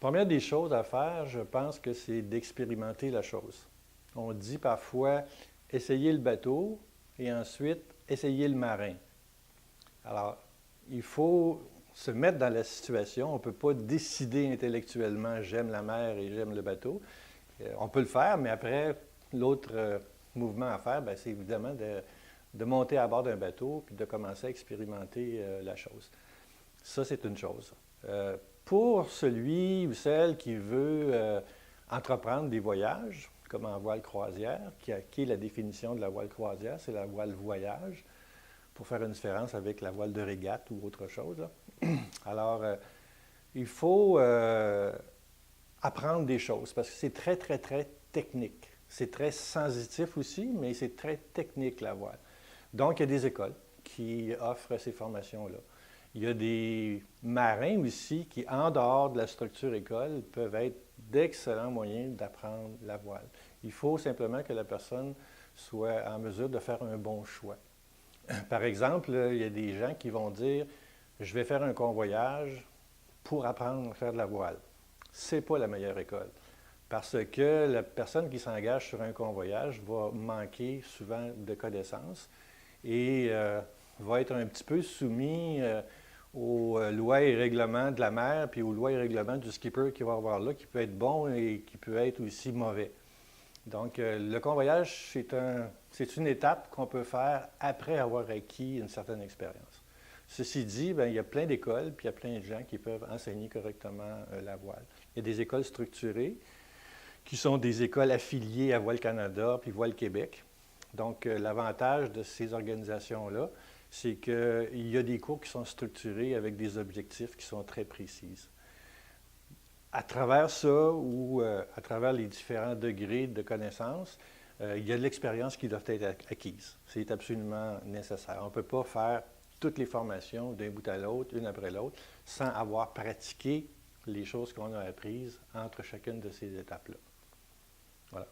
Première des choses à faire, je pense que c'est d'expérimenter la chose. On dit parfois essayer le bateau et ensuite essayer le marin. Alors, il faut se mettre dans la situation. On ne peut pas décider intellectuellement j'aime la mer et j'aime le bateau. On peut le faire, mais après, l'autre mouvement à faire, c'est évidemment de monter à bord d'un bateau puis de commencer à expérimenter la chose. Ça, c'est une chose. Pour celui ou celle qui veut entreprendre des voyages, comme en voile croisière, qui est la définition de la voile croisière, c'est la voile voyage, pour faire une différence avec la voile de régate ou autre chose. Alors, il faut apprendre des choses parce que c'est très, très, très technique. C'est très sensitif aussi, mais c'est très technique la voile. Donc, il y a des écoles qui offrent ces formations-là. Il y a des marins aussi qui, en dehors de la structure école, peuvent être d'excellents moyens d'apprendre la voile. Il faut simplement que la personne soit en mesure de faire un bon choix. Par exemple, il y a des gens qui vont dire « Je vais faire un convoyage pour apprendre à faire de la voile ». Ce n'est pas la meilleure école parce que la personne qui s'engage sur un convoyage va manquer souvent de connaissances et va être un petit peu soumis aux lois et règlements de la mer puis aux lois et règlements du skipper qui va avoir là, qui peut être bon et qui peut être aussi mauvais. Donc, le convoyage, c'est une étape qu'on peut faire après avoir acquis une certaine expérience. Ceci dit, il y a plein d'écoles, puis il y a plein de gens qui peuvent enseigner correctement la voile. Il y a des écoles structurées, qui sont des écoles affiliées à Voile Canada puis Voile Québec. Donc, l'avantage de ces organisations-là, c'est qu'il y a des cours qui sont structurés avec des objectifs qui sont très précis. À travers ça ou à travers les différents degrés de connaissances, il y a de l'expérience qui doit être acquise. C'est absolument nécessaire. On ne peut pas faire toutes les formations d'un bout à l'autre, une après l'autre, sans avoir pratiqué les choses qu'on a apprises entre chacune de ces étapes-là. Voilà.